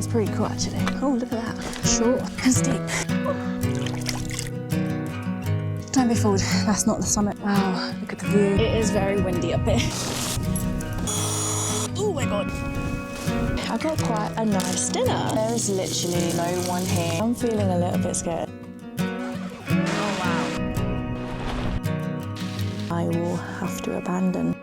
pretty cool actually. Oh, look at that. Short and steep. Don't be fooled, that's not the summit. Wow, look at the view. It is very windy up here. Oh my God. I got quite a nice dinner. There is literally no one here. I'm feeling a little bit scared. Oh wow. I will have to abandon.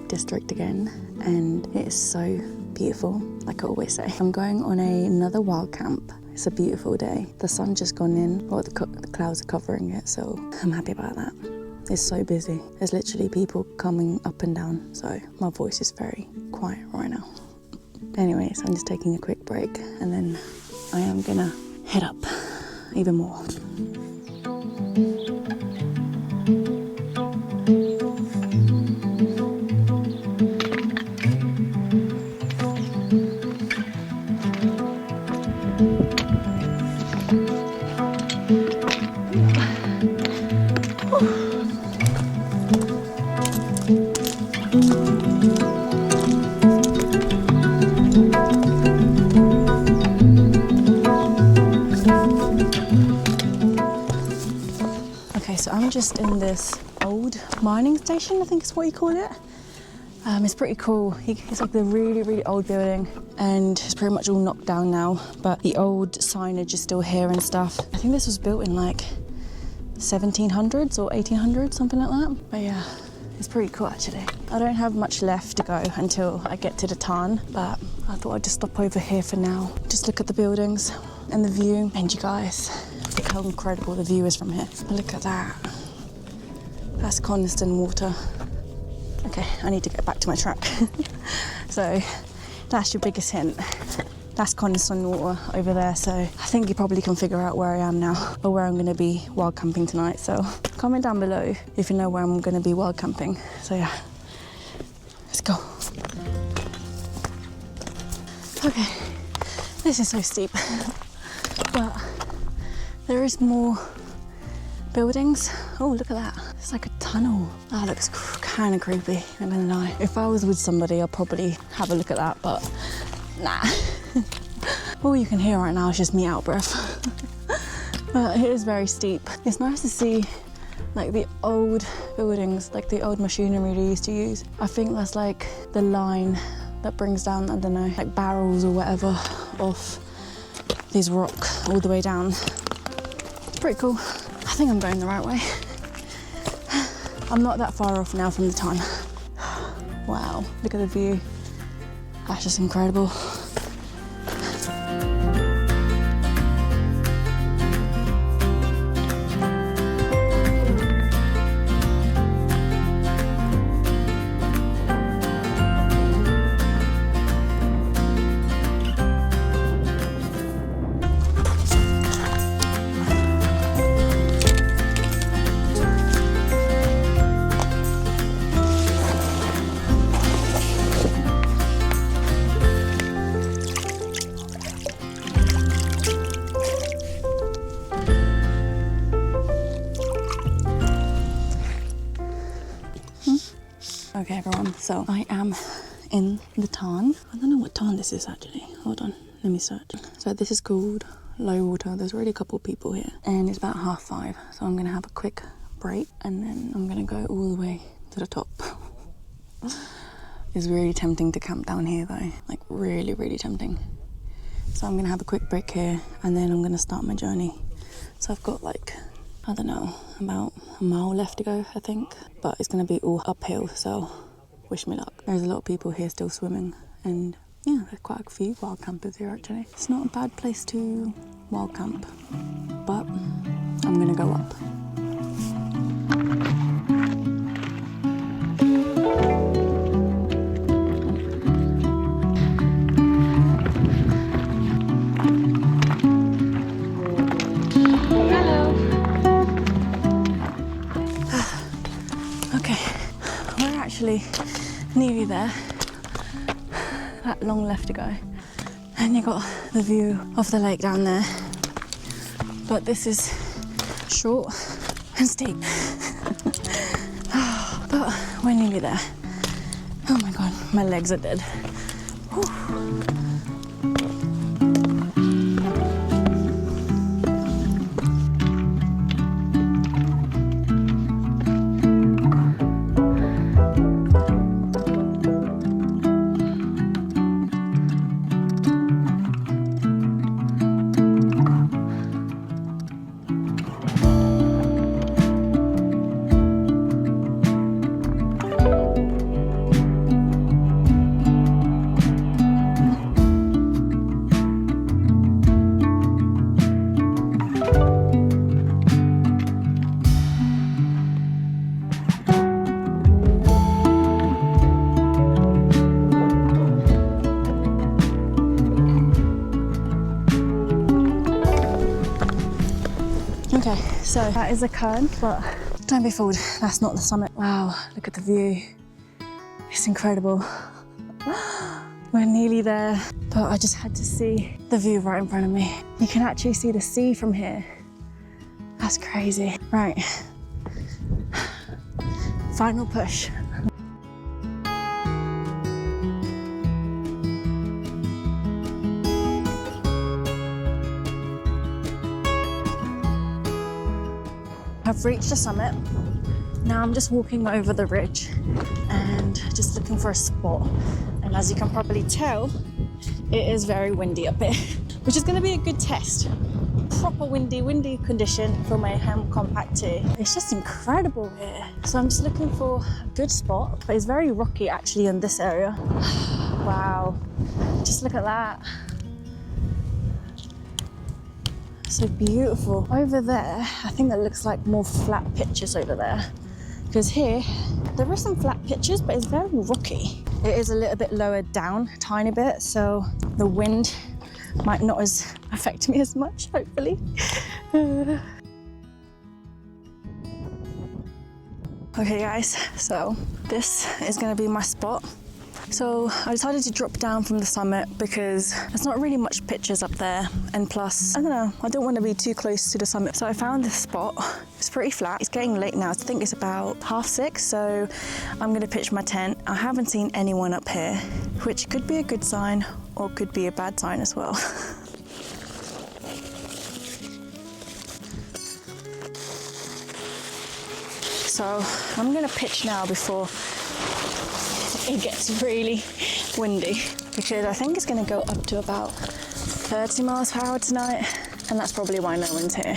District again, and it is so beautiful, like I always say. I'm going on another wild camp. It's a beautiful day. The sun's just gone in, or the clouds are covering it, so I'm happy about that. It's so busy. There's literally people coming up and down, so my voice is very quiet right now. Anyways, I'm just taking a quick break, and then I am gonna head up even more. So I'm just in this old mining station, I think is what you call it. It's pretty cool. It's like the really, really old building, and it's pretty much all knocked down now, but the old signage is still here and stuff. I think this was built in like 1700s or 1800s, something like that. But yeah, it's pretty cool actually. I don't have much left to go until I get to the tarn, but I thought I'd just stop over here for now. Just look at the buildings and the view, and you guys, look how incredible the view is from here. Look at that. That's Coniston Water. Okay, I need to get back to my track. So that's your biggest hint. That's Coniston Water over there. So I think you probably can figure out where I am now, or where I'm gonna be wild camping tonight. So comment down below if you know where I'm gonna be wild camping. So yeah, let's go. Okay, this is so steep, but there is more buildings. Oh, look at that. It's like a tunnel. That looks kind of creepy, I'm gonna lie. If I was with somebody, I'll probably have a look at that, but nah. All you can hear right now is just me out of breath. But it is very steep. It's nice to see like the old buildings, like the old machinery they used to use. I think that's like the line that brings down, I don't know, like barrels or whatever off these rock all the way down. Pretty cool. I think I'm going the right way. I'm not that far off now from the tarn. Wow, look at the view. That's just incredible. Okay everyone, so I am in the tarn. I don't know what tarn this is actually. Hold on, let me search. So this is called Low Water. There's already a couple of people here and it's about 5:30. So I'm gonna have a quick break and then I'm gonna go all the way to the top. It's really tempting to camp down here though, like really, really tempting. So I'm gonna have a quick break here and then I'm gonna start my journey. So I've got like, I don't know, about a mile left to go, I think. But it's gonna be all uphill, so wish me luck. There's a lot of people here still swimming and yeah, there's quite a few wild campers here actually. It's not a bad place to wild camp, but I'm gonna go up. Nearly there, that long left to go, and you got the view of the lake down there, but this is short and steep. But we're nearly there. Oh my god, my legs are dead. Whew. Okay, so that is a cairn, but don't be fooled, that's not the summit. Wow, look at the view. It's incredible. We're nearly there, but I just had to see the view right in front of me. You can actually see the sea from here. That's crazy. Right, final push. I've reached the summit. Now I'm just walking over the ridge and just looking for a spot. And as you can probably tell, it is very windy up here, which is going to be a good test. Proper windy condition for my Helm Compact 2. It's just incredible here. So I'm just looking for a good spot, but it's very rocky actually in this area. Wow, just look at that. So beautiful. Over there, I think that looks like more flat pitches over there. Because here, there are some flat pitches, but it's very rocky. It is a little bit lower down, a tiny bit, so the wind might not affect me as much, hopefully. Okay guys, so this is gonna be my spot. So I decided to drop down from the summit because there's not really much pictures up there, and plus, I don't know, I don't want to be too close to the summit. So I found this spot. It's pretty flat. It's getting late now. I think it's about 6:30, so I'm going to pitch my tent. I haven't seen anyone up here, which could be a good sign or could be a bad sign as well. So I'm going to pitch now before it gets really windy, because I think it's going to go up to about 30 miles per hour tonight, and that's probably why no one's here.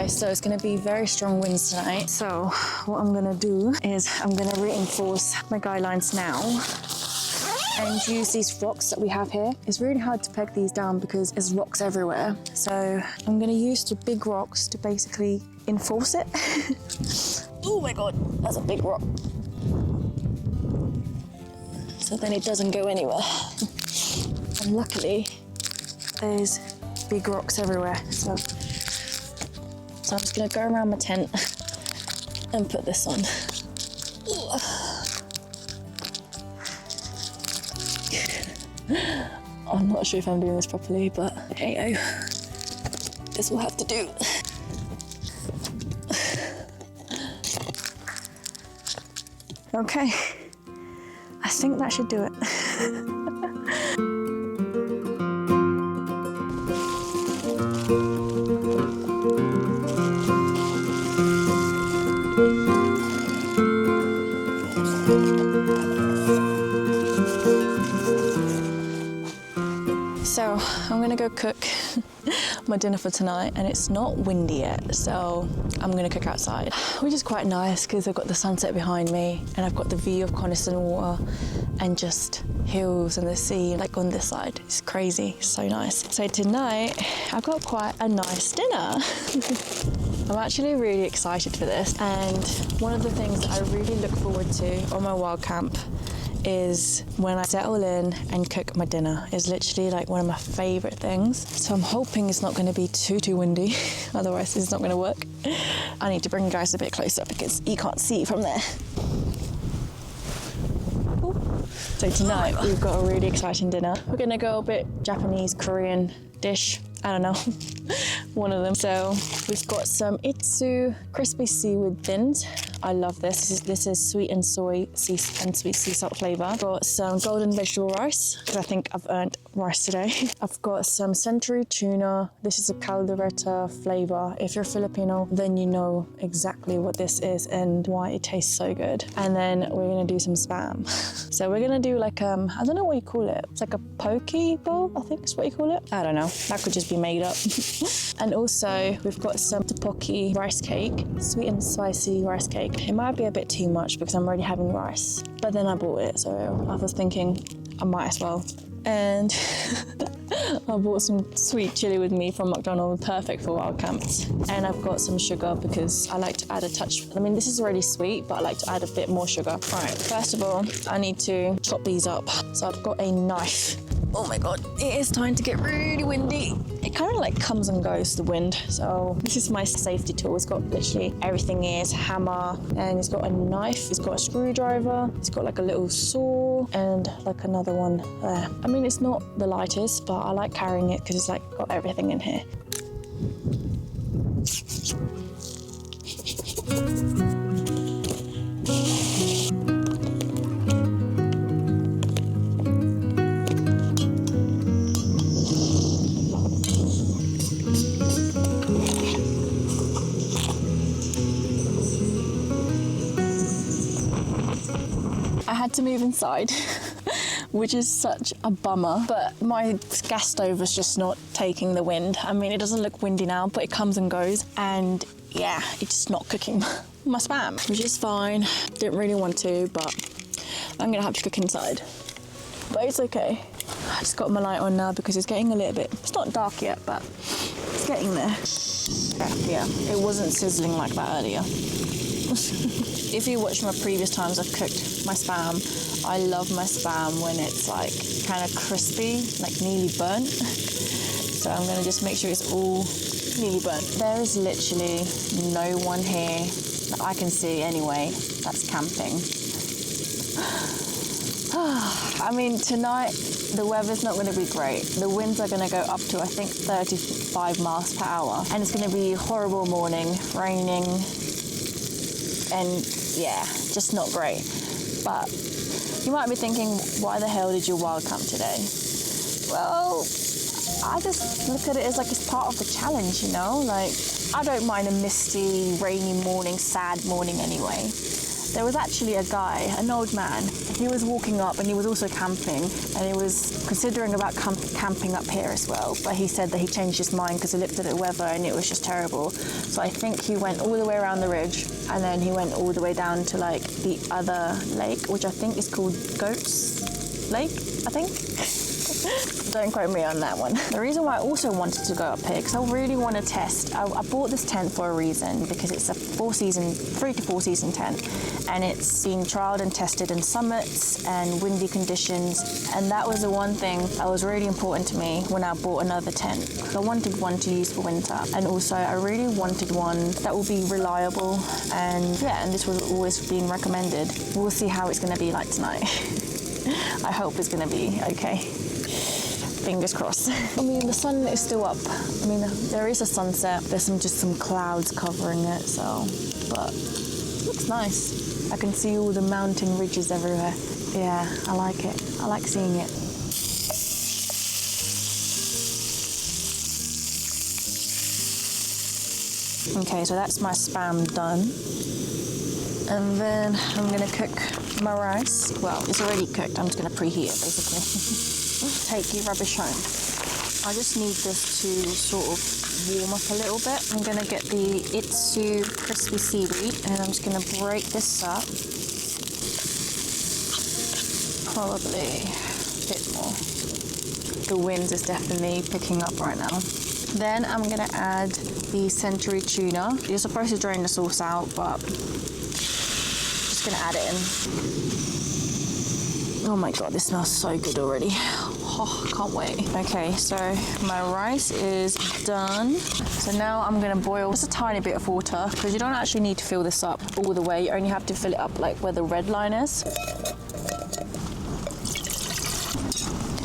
so it's gonna be very strong winds tonight. So what I'm gonna do is I'm gonna reinforce my guy lines now and use these rocks that we have here. It's really hard to peg these down because there's rocks everywhere. So I'm gonna use the big rocks to basically enforce it. Oh my God, that's a big rock. So then it doesn't go anywhere. And luckily, there's big rocks everywhere. So I'm just gonna go around my tent and put this on. I'm not sure if I'm doing this properly, but hey, this will have to do. Okay, I think that should do it. So I'm gonna go cook my dinner for tonight, and it's not windy yet, so I'm gonna cook outside, which is quite nice because I've got the sunset behind me and I've got the view of Coniston Water and just hills and the sea like on this side. It's crazy, so nice. So tonight I've got quite a nice dinner. I'm actually really excited for this, and one of the things that I really look forward to on my wild camp is when I settle in and cook my dinner. It's literally like one of my favourite things. So I'm hoping it's not going to be too windy, otherwise it's not going to work. I need to bring you guys a bit closer because you can't see from there. Ooh. So tonight we've got a really exciting dinner. We're going to go a bit Japanese, Korean dish. I don't know, one of them. So we've got some itsu crispy seaweed thins. I love this. This is sweet and sweet sea salt flavour. Got some golden vegetable rice, because I think I've earned rice today. I've got some century tuna. This is a caldereta flavour. If you're Filipino, then you know exactly what this is and why it tastes so good. And then we're gonna do some spam. So we're gonna do like, I don't know what you call it. It's like a poke bowl, I think is what you call it. I don't know, that could just be made up. And also we've got some tteokbokki rice cake, sweet and spicy rice cake. It might be a bit too much because I'm already having rice, but then I bought it, so I was thinking I might as well. And I bought some sweet chili with me from McDonald's, perfect for wild camps. And I've got some sugar because I like to add a touch. I mean, this is already sweet, but I like to add a bit more sugar. All right, first of all, I need to chop these up. So I've got a knife. Oh my God, it is time to get really windy. It kind of like comes and goes, the wind. So this is my safety tool. It's got literally everything here. It's a hammer, and it's got a knife. It's got a screwdriver. It's got like a little saw and like another one there. I mean, it's not the lightest, but I like carrying it because it's like got everything in here. I had to move inside, which is such a bummer, but my gas stove is just not taking the wind. I mean, it doesn't look windy now, but it comes and goes, and yeah, it's just not cooking my spam, which is fine. Didn't really want to, but I'm gonna have to cook inside. But it's okay. I just got my light on now because it's getting a little bit, it's not dark yet, but it's getting there. Yeah, it wasn't sizzling like that earlier. If you watch my previous times I've cooked my spam, I love my spam when it's like kind of crispy, like nearly burnt. So I'm gonna just make sure it's all nearly burnt. There is literally no one here that I can see anyway that's camping. I mean, tonight the weather's not gonna be great. The winds are gonna go up to, I think, 35 miles per hour. And it's gonna be a horrible morning, raining, and yeah, just not great. But you might be thinking, why the hell did you wild camp today? Well, I just look at it as like it's part of the challenge, you know? Like, I don't mind a misty, rainy morning, sad morning anyway. there was actually a guy, an old man. He was walking up and he was also camping, and he was considering about camping up here as well. But he said that he changed his mind because he looked at the weather and it was just terrible. So I think he went all the way around the ridge, and then he went all the way down to like the other lake, which I think is called Goats Lake, I think. Don't quote me on that one. The reason why I also wanted to go up here, because I really want to test. I bought this tent for a reason, because it's a 3 to 4 season tent, and it's been trialed and tested in summits and windy conditions, and that was the one thing that was really important to me when I bought another tent, because I wanted one to use for winter, and also I really wanted one that would be reliable, and yeah, and this was always being recommended. We'll see how it's going to be like tonight. I hope it's going to be okay. Fingers crossed. I mean, the sun is still up. I mean, there is a sunset. There's just some clouds covering it, so, but it looks nice. I can see all the mountain ridges everywhere. Yeah, I like it. I like seeing it. Okay, so that's my spam done. And then I'm gonna cook my rice. Well, it's already cooked. I'm just gonna preheat it, basically. Take your rubbish home. I just need this to sort of warm up a little bit. I'm gonna get the Itsu crispy seaweed, and I'm just gonna break this up. Probably a bit more. The wind is definitely picking up right now. Then I'm gonna add the century tuna. You're supposed to drain the sauce out, but just gonna add it in. Oh my god, this smells so good already. Oh, can't wait. Okay, so my rice is done. So now I'm gonna boil just a tiny bit of water, because you don't actually need to fill this up all the way. You only have to fill it up like where the red line is.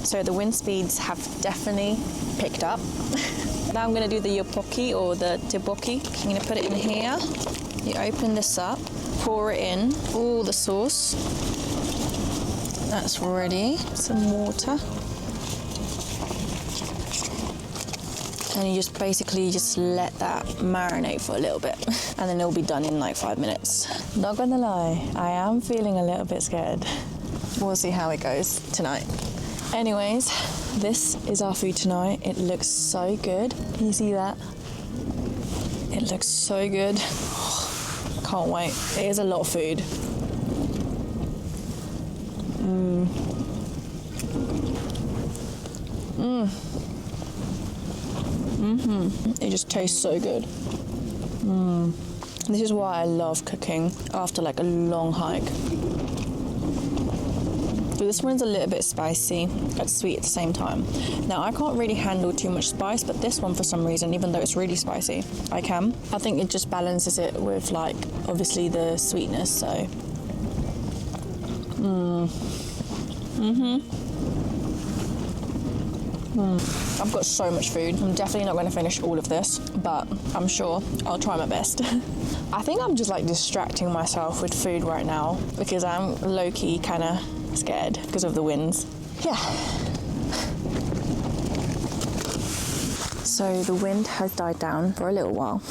So the wind speeds have definitely picked up. Now I'm gonna do the yopoki or the teboki. I'm gonna put it in here. You open this up, pour it in, all the sauce. That's ready. Some water. And you just basically just let that marinate for a little bit, and then it'll be done in like 5 minutes. Not gonna lie, I am feeling a little bit scared. We'll see how it goes tonight. Anyways, this is our food tonight. It looks so good. Can you see that? It looks so good. Can't wait. It is a lot of food. It just tastes so good. This is why I love cooking after like a long hike. So this one's a little bit spicy, but sweet at the same time. Now I can't really handle too much spice, but this one for some reason, even though it's really spicy, I can. I think it just balances it with like obviously the sweetness, so. I've got so much food. I'm definitely not going to finish all of this, but I'm sure I'll try my best. I think I'm just like distracting myself with food right now, because I'm low-key kind of scared because of the winds. Yeah. So the wind has died down for a little while.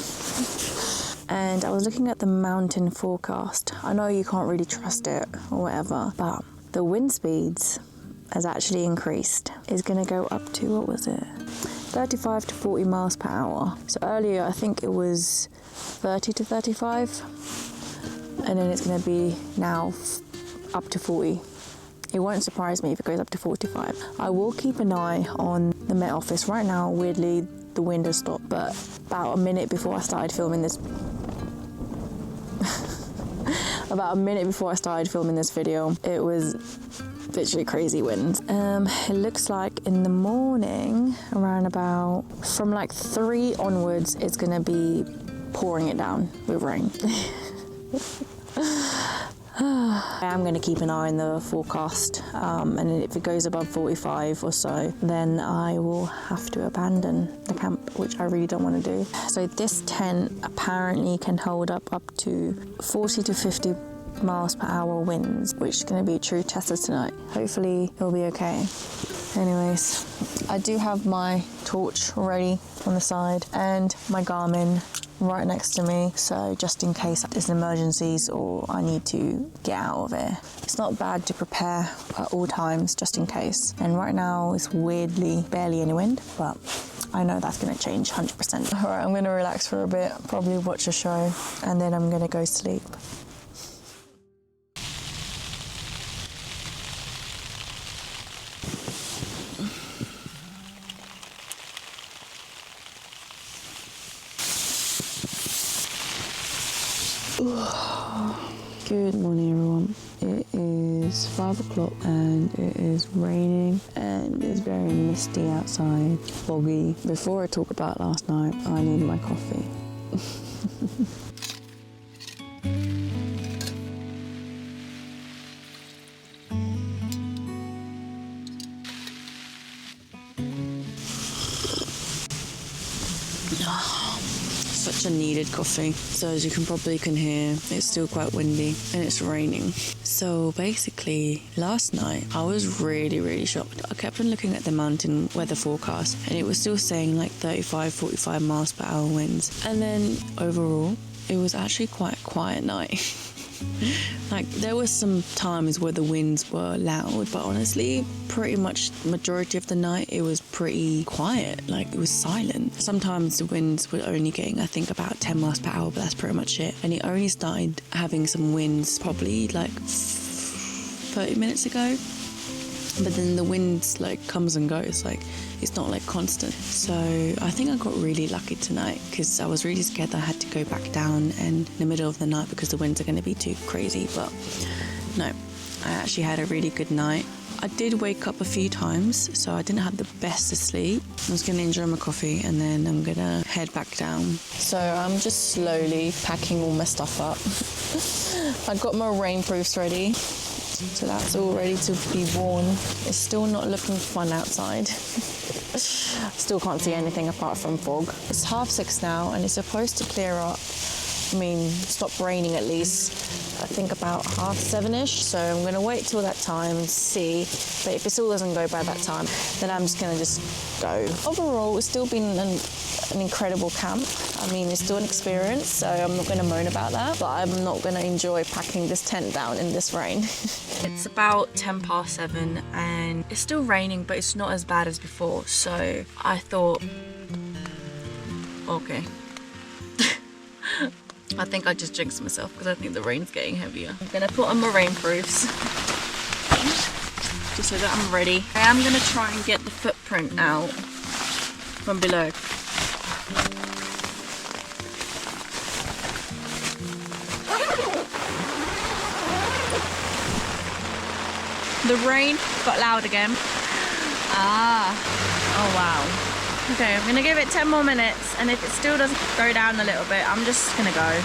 And I was looking at the mountain forecast. I know you can't really trust it or whatever, but the wind speeds has actually increased. It's gonna go up to, what was it? 35 to 40 miles per hour. So earlier, I think it was 30 to 35. And then it's gonna be now up to 40. It won't surprise me if it goes up to 45. I will keep an eye on the Met Office. Right now, weirdly, the wind has stopped, but about a minute before I started filming this video, it was literally crazy winds. It looks like in the morning, around about from like 3 onwards, it's gonna be pouring it down with rain. I am going to keep an eye on the forecast, and if it goes above 45 or so, then I will have to abandon the camp, which I really don't want to do. So this tent apparently can hold up to 40 to 50 miles per hour winds, which is going to be a true tester tonight. Hopefully it'll be okay. Anyways, I do have my torch already on the side and my Garmin right next to me, so just in case there's emergencies or I need to get out of it. It's not bad to prepare at all times, just in case. And right now it's weirdly barely any wind, but I know that's gonna change 100%. All right, I'm gonna relax for a bit, probably watch a show, and then I'm gonna go sleep. Good morning, everyone. It is 5 o'clock and it is raining and it's very misty outside, foggy. Before I talk about last night, I need my coffee. Such a needed coffee. So as you probably can hear, it's still quite windy and it's raining. So basically last night I was really shocked. I kept on looking at the mountain weather forecast and it was still saying like 35-45 miles per hour winds, and then overall it was actually quite a quiet night. Like there was some times where the winds were loud, but honestly pretty much majority of the night it was pretty quiet. Like it was silent. Sometimes the winds were only getting I think about 10 miles per hour, but that's pretty much it. And it only started having some winds probably like 30 minutes ago, but then the winds like comes and goes, like it's not like constant. So I think I got really lucky tonight because I was really scared that I had to go back down and in the middle of the night because the winds are going to be too crazy, but no, I actually had a really good night. I did wake up a few times, so I didn't have the best of sleep. I was going to enjoy my coffee and then I'm going to head back down. So I'm just slowly packing all my stuff up. I got my rainproofs ready. So that's all ready to be worn. It's still not looking fun outside. Still can't see anything apart from fog. It's 6:30 now and it's supposed to clear up. I mean, stop raining at least, I think about 7:30ish. So I'm gonna wait till that time and see. But if it still doesn't go by that time, then I'm just gonna go. Overall, it's still been an incredible camp. I mean, it's still an experience, so I'm not gonna moan about that, but I'm not gonna enjoy packing this tent down in this rain. It's about 7:10 and it's still raining, but it's not as bad as before. So I thought, okay. I think I just jinxed myself because I think the rain's getting heavier. I'm gonna put on my rainproofs just so that I'm ready. I am gonna try and get the footprint out from below. The rain got loud again. Oh wow. Okay, I'm gonna give it 10 more minutes, and if it still doesn't go down a little bit, I'm just gonna go.